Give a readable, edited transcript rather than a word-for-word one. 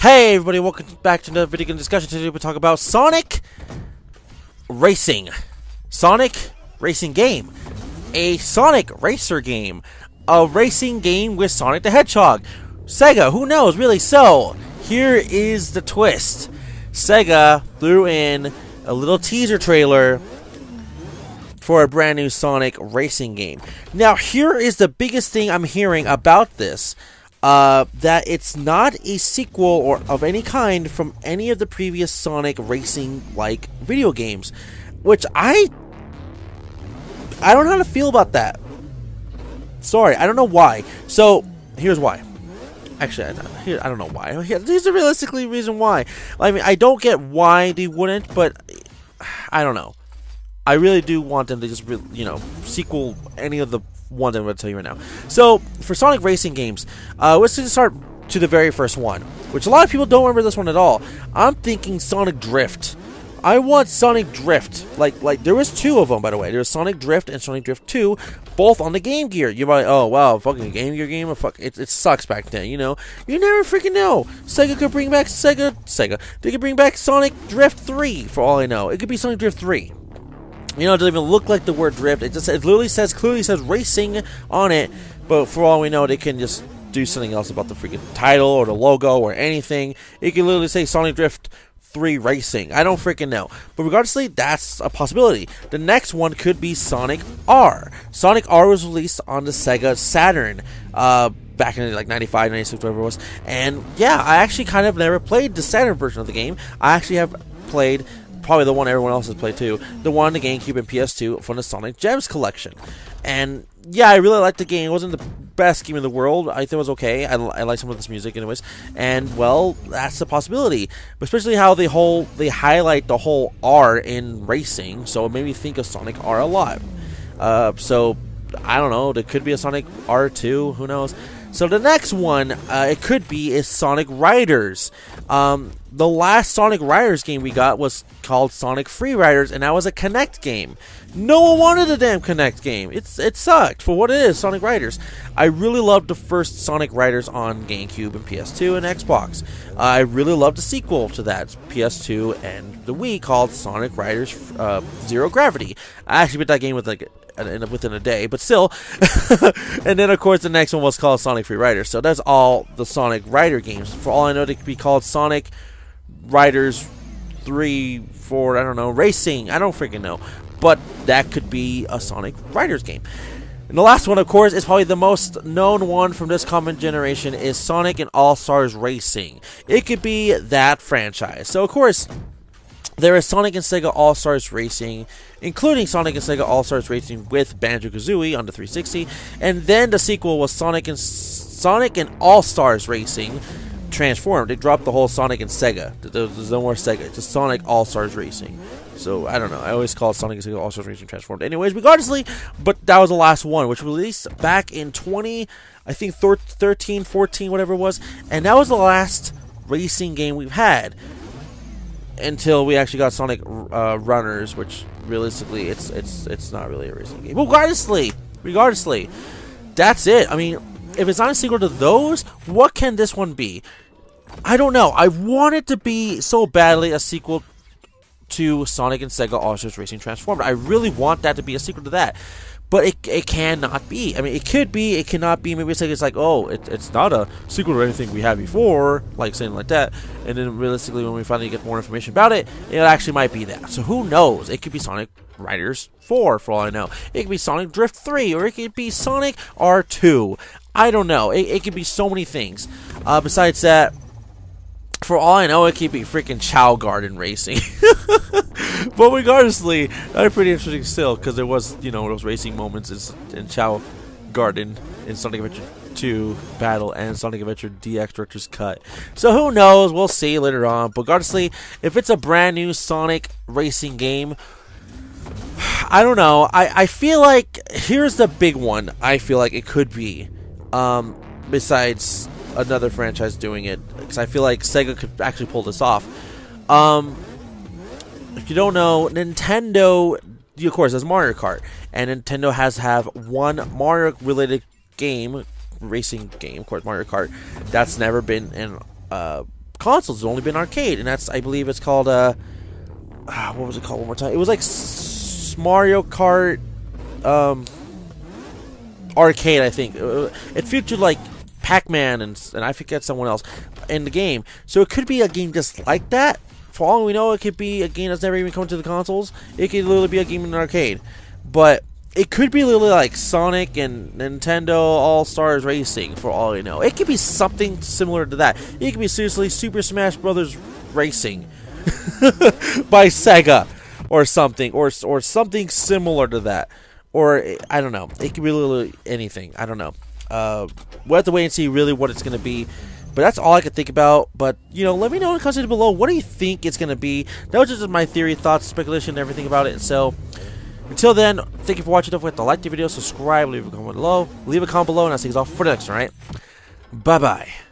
Hey everybody, welcome back to another video game discussion. Today we'll talk about Sonic Racing. Sonic Racing game. A Sonic Racer game. A racing game with Sonic the Hedgehog. Sega, who knows, really? So, here is the twist. Sega threw in a little teaser trailer for a brand new Sonic Racing game. Now, here is the biggest thing I'm hearing about this. That it's not a sequel or of any kind from any of the previous Sonic Racing-like video games, which I don't know how to feel about that. Sorry, I don't know why. So, here's why. Actually, I don't know why. There's a realistically reason why. I mean, I don't get why they wouldn't, but I don't know. I really do want them to just, sequel any of the ones I'm going to tell you right now. So, for Sonic Racing games, let's just start to the very first one, which a lot of people don't remember this one at all. I'm thinking Sonic Drift. I want Sonic Drift. Like there was two of them, by the way. There was Sonic Drift and Sonic Drift 2, both on the Game Gear. You're like, oh wow, fucking Game Gear game, or fuck, it sucks back then, you know. You never freaking know. Sega could bring back They could bring back Sonic Drift 3, for all I know. It could be Sonic Drift 3. You know, it doesn't even look like the word drift. It clearly says racing on it. But for all we know, they can just do something else about the freaking title or the logo or anything. It can literally say Sonic Drift 3 Racing. I don't freaking know. But regardlessly, that's a possibility. The next one could be Sonic R. Sonic R was released on the Sega Saturn back in like 95, 96, whatever it was. And yeah, I actually kind of never played the Saturn version of the game. I actually have played probably the one everyone else has played too, the one on the GameCube and PS2 from the Sonic Gems collection. And yeah, I really liked the game. It wasn't the best game in the world. I think it was okay. I like some of this music anyways. And well, that's a possibility. Especially how they highlight the whole R in racing, so it made me think of Sonic R a lot. So I don't know, there could be a Sonic R2, who knows. So the next one it could be is Sonic Riders. The last Sonic Riders game we got was called Sonic Free Riders, and that was a Kinect game. No one wanted the damn Kinect game. It sucked for what it is, Sonic Riders. I really loved the first Sonic Riders on GameCube and PS2 and Xbox. I really loved the sequel to that, PS2 and the Wii, called Sonic Riders Zero Gravity. I actually beat that game with within a day, but still. And then of course the next one was called Sonic Free Riders. So that's all the Sonic Rider games. For all I know, they could be called Sonic Riders 3, 4, I don't know, Racing. I don't freaking know. But that could be a Sonic Riders game. And the last one, of course, is probably the most known one from this common generation, is Sonic and All-Stars Racing. It could be that franchise. So of course, there is Sonic and Sega All-Stars Racing, including Sonic and Sega All-Stars Racing with Banjo-Kazooie on the 360, and then the sequel was Sonic and All-Stars Racing Transformed. They dropped the whole Sonic and Sega. There's no more Sega. It's just Sonic All-Stars Racing. So, I don't know. I always call it Sonic and Sega All-Stars Racing Transformed. Anyways, regardlessly, but that was the last one, which was released back in 13, 14, whatever it was, and that was the last racing game we've had. Until we actually got Sonic Runners, which realistically it's not really a racing game. But regardlessly, that's it. I mean, if it's not a sequel to those, what can this one be? I don't know. I want it to be so badly a sequel to Sonic and Sega All-Stars Racing Transformed. I really want that to be a sequel to that. But it cannot be. I mean, it could be, it cannot be. Maybe it's like, oh, it's not a sequel to anything we had before, like saying like that. And then realistically, when we finally get more information about it, it actually might be that. So who knows? It could be Sonic Riders 4, for all I know. It could be Sonic Drift 3, or it could be Sonic R2. I don't know. It could be so many things. Besides that, for all I know, it could be freaking Chow Garden Racing. But regardlessly, that's pretty interesting still, because there was, those racing moments in Chow Garden in Sonic Adventure 2 Battle and Sonic Adventure DX Director's Cut. So who knows? We'll see later on. But regardlessly, if it's a brand new Sonic racing game, I don't know. I feel like, here's the big one I feel like it could be, besides another franchise doing it, because I feel like Sega could actually pull this off. If you don't know, Nintendo, of course, has Mario Kart, and Nintendo has one Mario-related game, racing game, of course, Mario Kart, that's never been in consoles. It's only been arcade, and that's, I believe it's called what was it called one more time? It was like Mario Kart arcade, I think. It featured like Pac-Man and I forget someone else in the game. So it could be a game just like that. For all we know, it could be a game that's never even come to the consoles. It could literally be a game in an arcade. But it could be literally like Sonic and Nintendo All-Stars Racing, for all we know. It could be something similar to that. It could be seriously Super Smash Brothers Racing by Sega or something. Or something similar to that. Or, I don't know. It could be literally anything. I don't know. We'll have to wait and see really what it's going to be. But that's all I can think about. But, you know, let me know in the comments below. What do you think it's going to be? That was just my theory, thoughts, speculation, everything about it. And so, until then, thank you for watching. Don't forget to like the video, subscribe, leave a comment below. Leave a comment below, and I'll see you all for the next one, alright? Bye-bye.